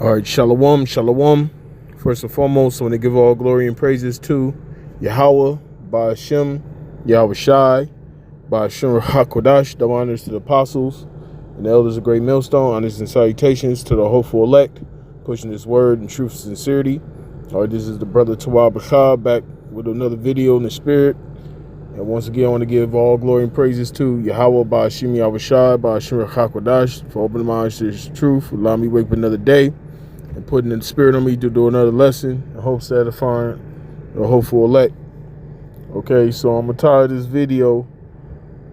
All right, shalom, shalom. First and foremost, I want to give all glory and praises to Yahweh, Ba'ashem, Yahweh Shai, Ba'ashem HaKodash, double honors to the apostles and the elders of Great Millstone, honors and salutations to the hopeful elect, pushing this word in truth and sincerity. All right, this is the brother Tawab Bashar back with another video in the spirit. And once again, I want to give all glory and praises to Yahweh, Ba'ashem, Yahweh Shai, Ba'ashem HaKodash, for opening my eyes to this truth, allow me to wake up another day, and putting in the spirit on me to do another lesson in hopes of edifying the hopeful elect. Okay, so I'm gonna title this video,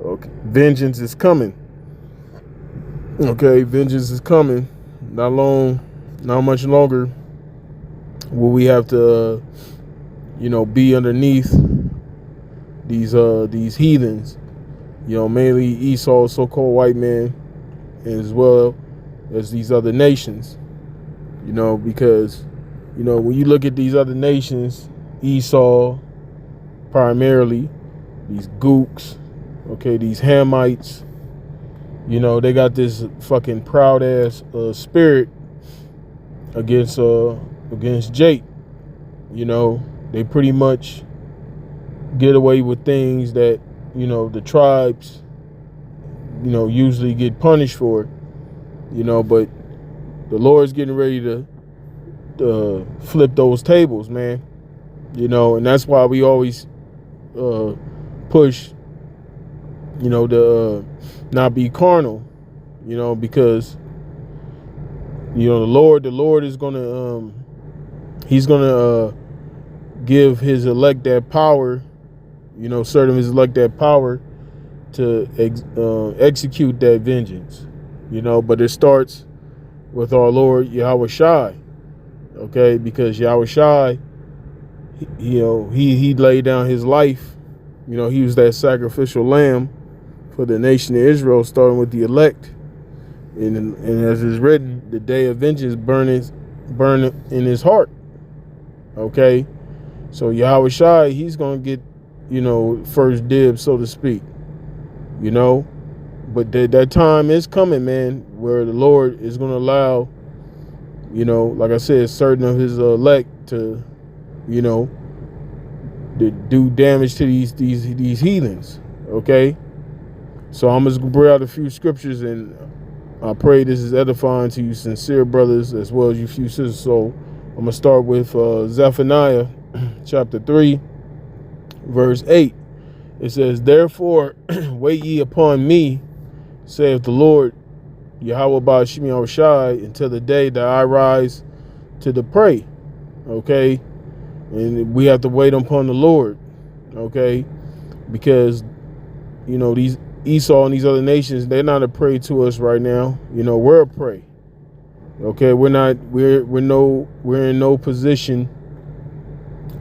okay, vengeance is coming. Okay, vengeance is coming. Not much longer will we have to be underneath these heathens, mainly Esau, so-called white man, as well as these other nations. Because, when you look at these other nations, Esau, primarily, these Gooks, okay, these Hamites, they got this fucking proud ass spirit against Jake. They pretty much get away with things that, the tribes, usually get punished for, but the Lord's getting ready to flip those tables, man. And that's why we always push, to not be carnal, because, the Lord is gonna, he's gonna give his elect that power, certain of his elect that power to execute that vengeance, but it starts with our Lord Yahweh Shai, okay? Because Yahweh Shai, he laid down his life. He was that sacrificial lamb for the nation of Israel, starting with the elect. And as is written, the day of vengeance burn in his heart, okay? So Yahweh Shai, he's going to get, first dibs, so to speak, But that time is coming, man, where the Lord is going to allow, like I said, certain of his elect to, to do damage to these heathens, okay? So I'm just going to bring out a few scriptures, and I pray this is edifying to you sincere brothers as well as you few sisters. So I'm going to start with Zephaniah chapter 3, verse 8. It says, "Therefore wait ye upon me, saith the Lord, Yahweh Ba'ashem Yahweh Shai, until the day that I rise to the prey." Okay? And we have to wait upon the Lord. Okay? Because, these Esau and these other nations, they're not a prey to us right now. We're a prey. Okay? We're in no position,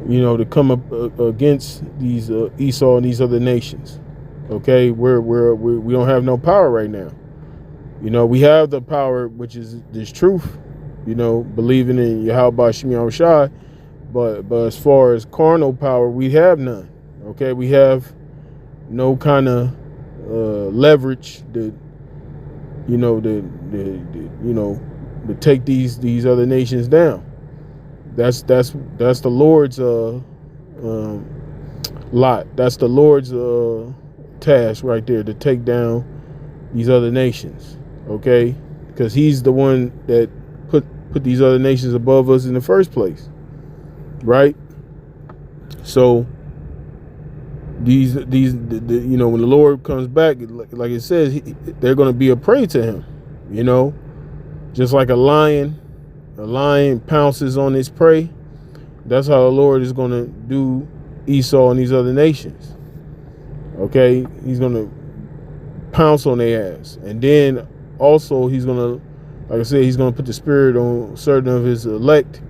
to come up against these Esau and these other nations. Okay, we don't have no power right now. We have the power, which is this truth, believing in Yahweh Ba'ashem Yahweh Shai, but as far as carnal power, we have none. Okay, we have no kind of leverage that to take these other nations down. That's the Lord's lot. That's the Lord's task right there, to take down these other nations, okay? Because he's the one that put these other nations above us in the first place, right? So these when the Lord comes back, like it says, they're going to be a prey to him, just like a lion pounces on its prey. That's how the Lord is going to do Esau and these other nations. Okay, he's going to pounce on their ass. And then also he's going to, like I said, he's going to put the spirit on certain of his elect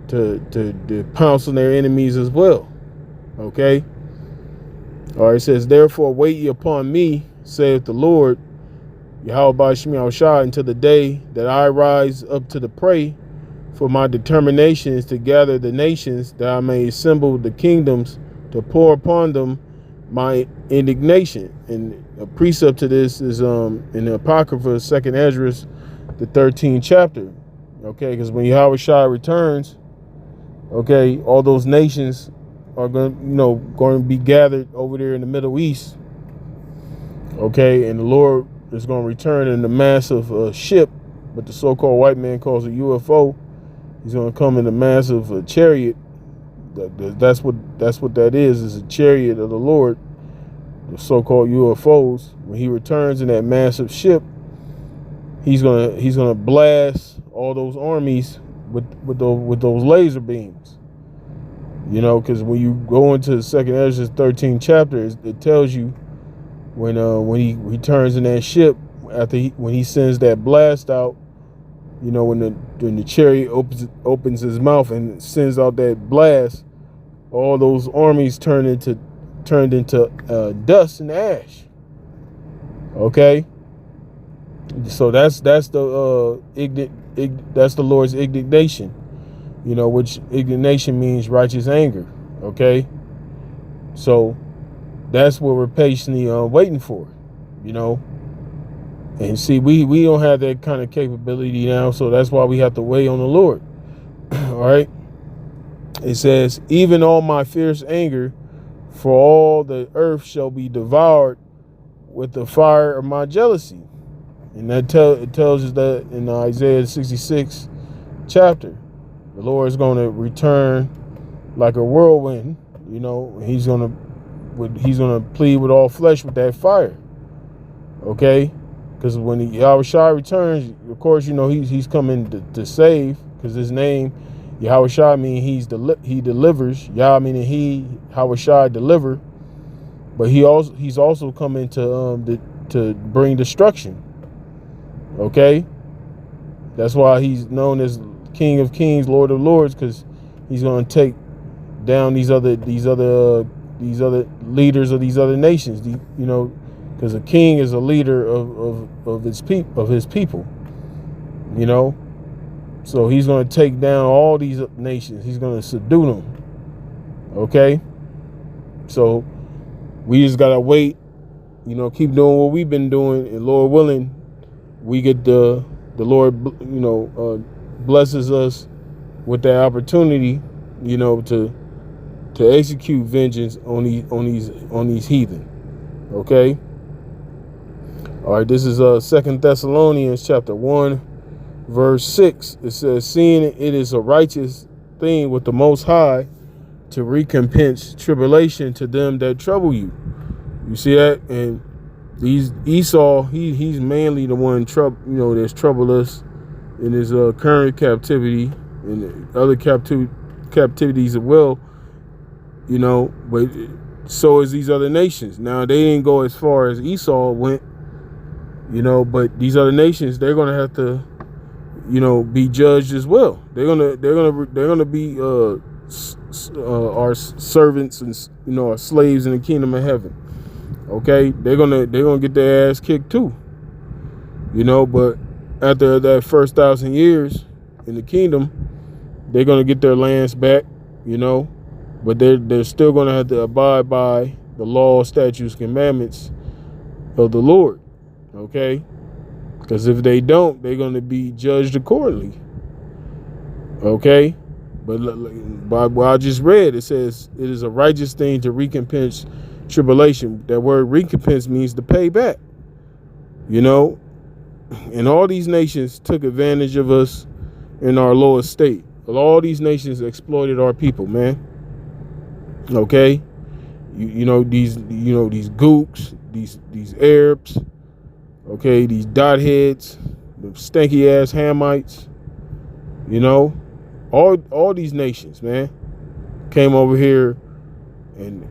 to pounce on their enemies as well. Okay? All right, it says, "Therefore wait ye upon me, saith the Lord, Yahweh Ba'ashem Yahweh Shai, until the day that I rise up to the prey, for my determination is to gather the nations, that I may assemble the kingdoms, to pour upon them my indignation." And a precept to this is in the Apocrypha, 2nd Esdras, the 13th chapter, Okay, because when Yahweh Shai returns, okay, all those nations are going to be gathered over there in the Middle East. Okay, and the Lord is going to return in a massive ship, but the so-called white man calls a UFO. He's going to come in a massive chariot. That's what that is a chariot of the Lord, the so-called UFOs. When he returns in that massive ship, he's gonna blast all those armies with those laser beams. You know, because when you go into the second Ezra 13th chapter, it tells you when he returns in that ship when he sends that blast out. You know, when the chariot opens his mouth and sends out that blast, all those armies turned into dust and ash. Okay, so that's the that's the Lord's indignation. You know, which indignation means righteous anger. Okay, so that's what we're patiently waiting for. You know. And see, we don't have that kind of capability now, so that's why we have to wait on the Lord. All right. It says, even all my fierce anger for all the earth shall be devoured with the fire of my jealousy. And that it tells us that in Isaiah 66 chapter. The Lord is going to return like a whirlwind. You know, he's going to plead with all flesh with that fire. Okay. Because when Yahweh Shai returns, of course, you know, he's coming to save, because his name, Yahweh Shai, means he delivers. Yah meaning Yahweh Shai deliver. But he's also coming to bring destruction. Okay? That's why he's known as King of Kings, Lord of Lords, because he's going to take down these other leaders of these other nations. You know, because a king is a leader of his people, you know. So he's going to take down all these nations. He's going to subdue them. Okay. So we just gotta wait. You know, keep doing what we've been doing, and Lord willing, we get the Lord, you know, blesses us with that opportunity, you know, to execute vengeance on these heathen. Okay. All right, this is 2 Thessalonians chapter 1, verse 6. It says, seeing it is a righteous thing with the Most High to recompense tribulation to them that trouble you. You see that? And Esau, he's mainly the one that's troubled us in his current captivity and other captivities as well. You know, but so is these other nations. Now they didn't go as far as Esau went. You know, but these other nations, they're gonna have to, you know, be judged as well. They're gonna be our servants and, you know, our slaves in the kingdom of heaven. Okay, they're gonna get their ass kicked too. You know, but after that first 1,000 years in the kingdom, they're gonna get their lands back. You know, but they're still gonna have to abide by the law, statutes, commandments of the Lord. Okay, because if they don't, they're going to be judged accordingly. Okay, but what I just read, it says it is a righteous thing to recompense tribulation. That word recompense means to pay back. You know, and all these nations took advantage of us in our low estate. All these nations exploited our people, man. Okay, you know these gooks, these Arabs. Okay, these dot heads, the stanky ass Hamites, you know, all these nations, man, came over here and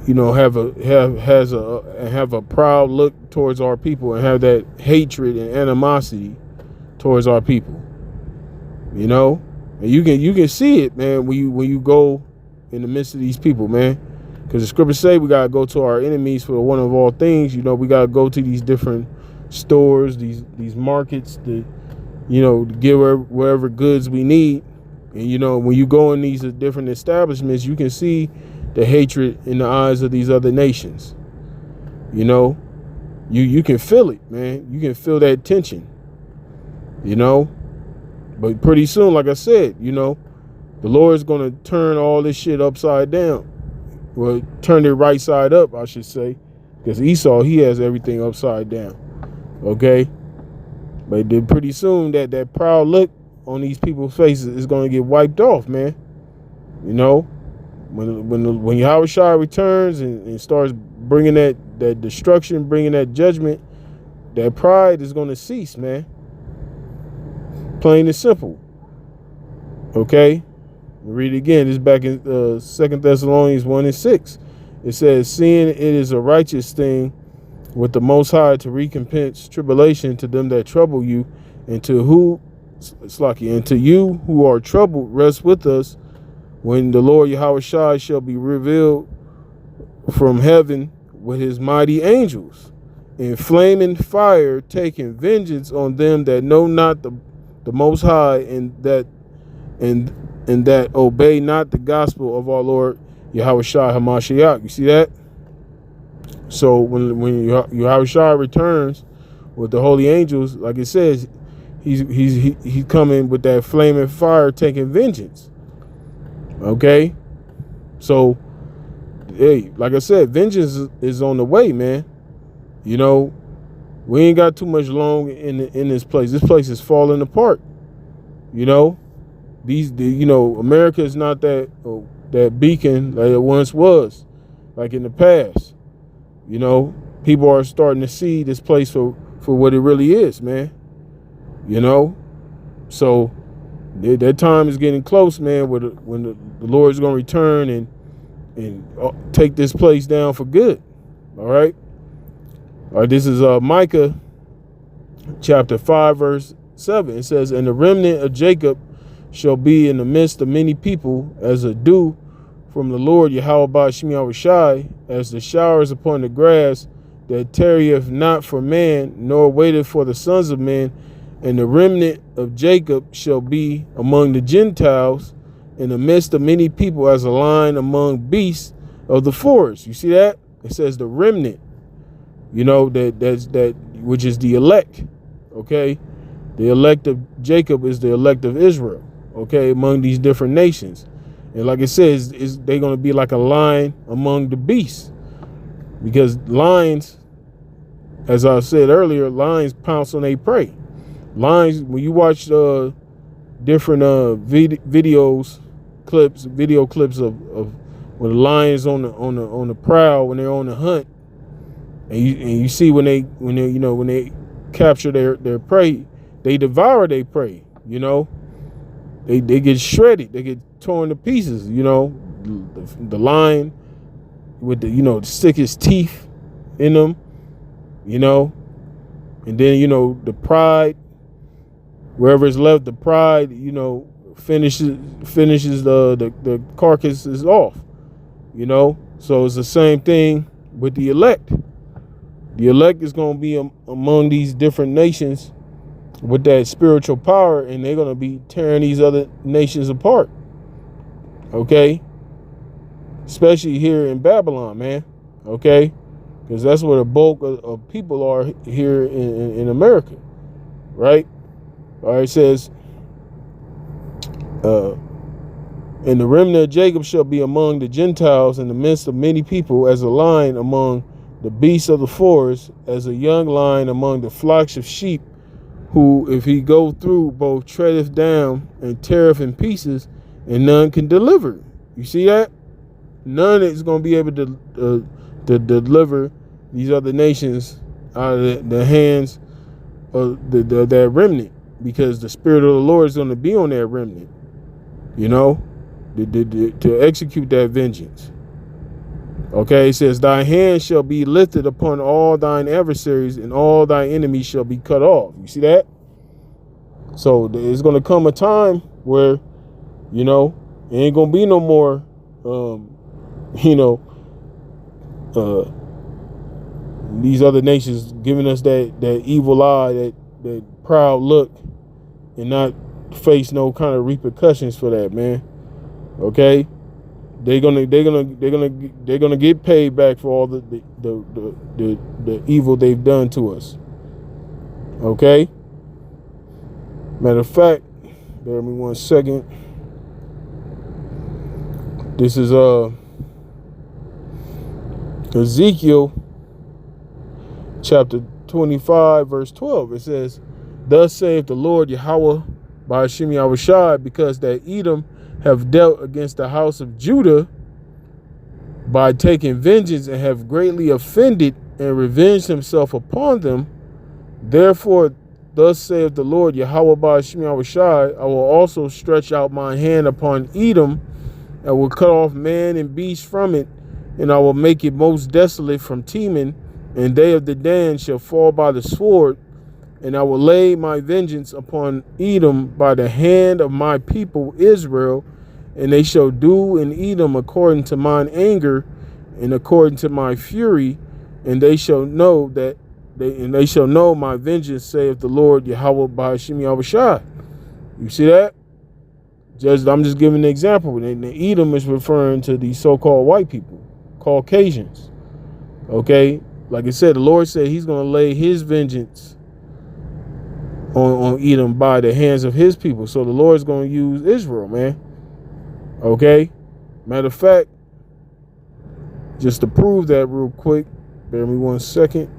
you know have a proud look towards our people and have that hatred and animosity towards our people. You know, and you can see it, man, when you go in the midst of these people, man. Because the scriptures say we gotta go to our enemies for one of all things. You know, we gotta go to these different stores, these markets, to, you know, to get wherever goods we need. And you know, when you go in these different establishments, you can see the hatred in the eyes of these other nations. You know, you can feel it, man. You can feel that tension. You know, But pretty soon, like I said, you know, the Lord's going to turn all this shit upside down. Well, turn it right side up, I should say. Because Esau, he has everything upside down. Okay? But then pretty soon, that proud look on these people's faces is going to get wiped off, man. You know? When Yahushua returns and starts bringing that destruction, bringing that judgment, that pride is going to cease, man. Plain and simple. Okay? Read it again. This is back in 2 Thessalonians 1:6. It says, seeing it is a righteous thing with the Most High to recompense tribulation to them that trouble you, and to you who are troubled, rest with us when the Lord Yahushua shall be revealed from heaven with his mighty angels in flaming fire, taking vengeance on them that know not the Most High, and that obey not the gospel of our Lord Yahushua Hamashiach. You see that? So when Yahushua returns with the holy angels, like it says, he's coming with that flaming fire, taking vengeance. Okay, so hey, like I said, vengeance is on the way, man. You know, we ain't got too much long in this place. This place is falling apart. You know, America is not that beacon like it once was, like in the past. You know, people are starting to see this place for what it really is, man. You know, so that time is getting close, man. When the Lord is going to return and take this place down for good. All right. All right. This is Micah chapter 5, verse 7. It says, and the remnant of Jacob shall be in the midst of many people as a dew from the Lord Yahweh Shai, as the showers upon the grass, that tarrieth not for man, nor waiteth for the sons of men. And the remnant of Jacob shall be among the Gentiles in the midst of many people as a lion among beasts of the forest. You see that? It says the remnant, you know, that's which is the elect. Okay. The elect of Jacob is the elect of Israel. Okay. Among these different nations. And like it says, they're going to be like a lion among the beasts, because lions, as I said earlier, lions pounce on their prey. Lions, when you watch different video clips of when the lions on the prowl, when they're on the hunt, and you see when they capture their prey, they devour their prey. You know, they get shredded, they get torn to pieces. You know, the lion with the stick his teeth in them. You know, and then the pride. Wherever it's left, the pride, finishes the carcass is off, So it's the same thing with the elect. The elect is going to be among these different nations with that spiritual power, and they're going to be tearing these other nations apart. Okay? Especially here in Babylon, man. Okay? Because that's where the bulk of people are here in America. Right? All right, it says, and the remnant of Jacob shall be among the Gentiles in the midst of many people, as a lion among the beasts of the forest, as a young lion among the flocks of sheep, who, if he go through, both treadeth down and teareth in pieces, and none can deliver. You see that? None is going to be able to deliver these other nations out of the hands of that remnant. Because the Spirit of the Lord is going to be on that remnant, to execute that vengeance. Okay, it says, thy hand shall be lifted upon all thine adversaries, and all thy enemies shall be cut off. You see that? So there's going to come a time where, it ain't going to be no more, these other nations giving us that evil eye, that proud look, and not face no kind of repercussions for that, man. Okay, they're gonna get paid back for all the evil they've done to us. Okay. Matter of fact, Bear with me 1 second. This is Ezekiel chapter 25, verse 12. It says, "Thus saith the Lord Yahweh by Hashem Yahushai, because that Edom have dealt against the house of Judah by taking vengeance and have greatly offended and revenged himself upon them. Therefore, thus saith the Lord Yahweh by Hashem Yahushai, I will also stretch out my hand upon Edom and will cut off man and beast from it, and I will make it most desolate from Teman, and they of the Dan shall fall by the sword, and I will lay my vengeance upon Edom by the hand of my people Israel, and they shall do in Edom according to mine anger and according to my fury, and they shall know that they shall know my vengeance, saith the Lord Yahweh by Hashem Yahushai." You see that? I'm just giving an example. And the Edom is referring to the so-called white people, Caucasians. Okay? Like I said, the Lord said he's going to lay his vengeance on Edom by the hands of his people. So the Lord's going to use Israel, man. Okay? Matter of fact, just to prove that real quick, bear me 1 second.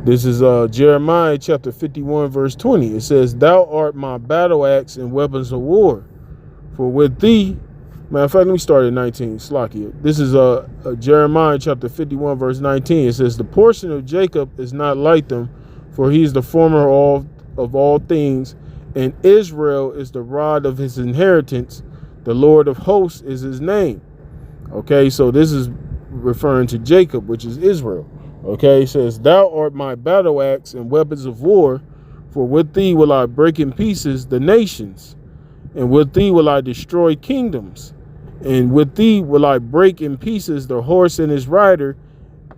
This is Jeremiah chapter 51, verse 20. It says, "Thou art my battle axe and weapons of war. For with thee," matter of fact, let me start at 19. Slakia. This is Jeremiah chapter 51, verse 19. It says, "The portion of Jacob is not like them, for he is the former of all things, and Israel is the rod of his inheritance. The Lord of hosts is his name." Okay, so this is referring to Jacob, which is Israel. Okay, it says, "Thou art my battle axe and weapons of war, for with thee will I break in pieces the nations, and with thee will I destroy kingdoms, and with thee will I break in pieces the horse and his rider,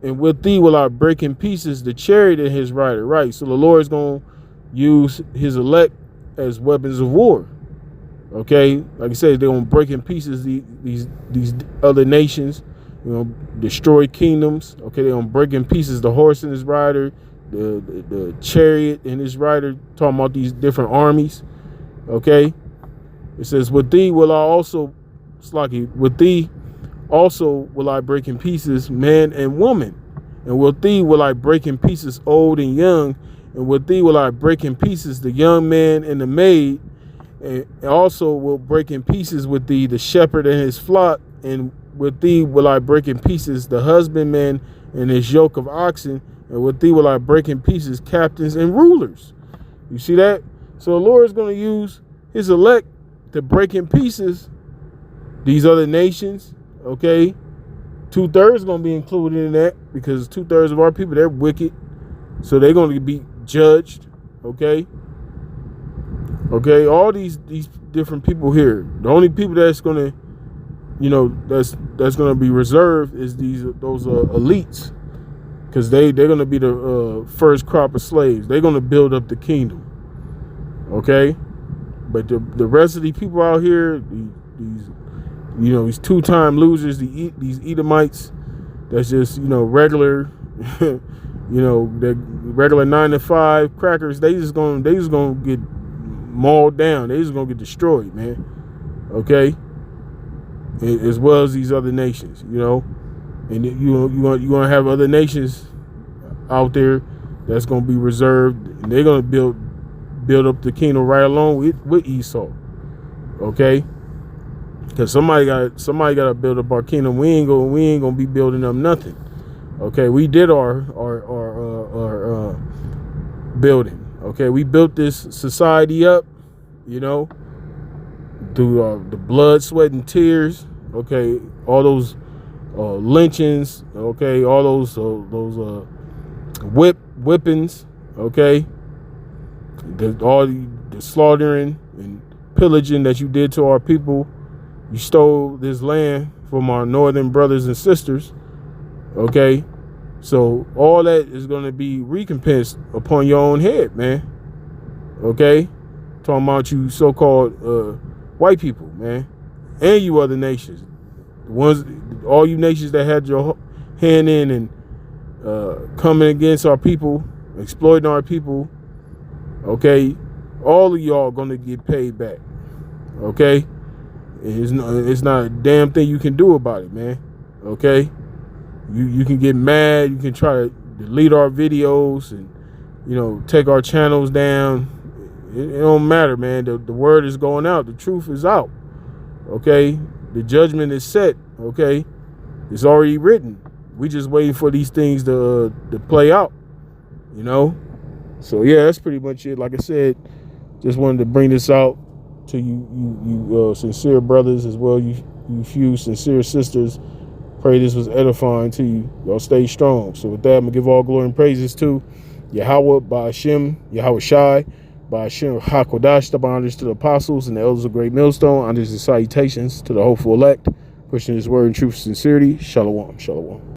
and with thee will I break in pieces the chariot and his rider." Right, so the Lord is going to use his elect as weapons of war. Okay, like I said, they're going to break in pieces these other nations, destroy kingdoms. Okay, they're going to break in pieces the horse and his rider, the chariot and his rider, talking about these different armies. Okay, it says, "With thee will I also," "with thee also will I break in pieces man and woman, and with thee will I break in pieces old and young, and with thee will I break in pieces the young man and the maid, and also will break in pieces with thee the shepherd and his flock, and with thee will I break in pieces the husbandman and his yoke of oxen, and with thee will I break in pieces captains and rulers." You see that? So the Lord is going to use his elect to break in pieces these other nations. Okay, 2/3 going to be included in that, because 2/3 of our people, they're wicked, so they're going to be judged. Okay, all these different people here. The only people that's going to, that's going to be reserved is those elites, because they're going to be the first crop of slaves. They're going to build up the kingdom. Okay, but the rest of the people out here, these two-time losers, these Edomites, that's just regular, the regular 9-to-5 crackers. They just gonna get mauled down. They just gonna get destroyed, man. Okay, as well as these other nations, and you gonna have other nations out there that's gonna be reserved, and they're gonna build up the kingdom right along with Esau. Okay, because somebody got to build up our kingdom. We ain't gonna be building up nothing. Okay, we did our building. Okay, we built this society up, through the blood, sweat, and tears. Okay, all those lynchings. Okay, all those whippings. Okay, all the slaughtering and pillaging that you did to our people. You stole this land from our northern brothers and sisters. Okay, so all that is going to be recompensed upon your own head, man. Okay, talking about you so-called white people, man, and you other nations, all you nations that had your hand in and coming against our people, exploiting our people, okay, all of y'all gonna get paid back, okay? It's not a damn thing you can do about it, man, okay? You can get mad, you can try to delete our videos and, you know, take our channels down. It don't matter, man. The word is going out. The truth is out, okay? The judgment is set, okay? It's already written. We just waiting for these things to play out, you know? So, yeah, that's pretty much it. Like I said, just wanted to bring this out to you sincere brothers, as well you few sincere sisters. Pray this was edifying to you. Y'all stay strong. So with that, I'm going to give all glory and praises to Yahweh, Ba'ashem, Yahweh Shai, Ba'ashem HaKodash, the honors to the apostles and the elders of Great Millstone, honors and salutations to the hopeful elect, pushing his word in truth and sincerity. Shalom, shalom.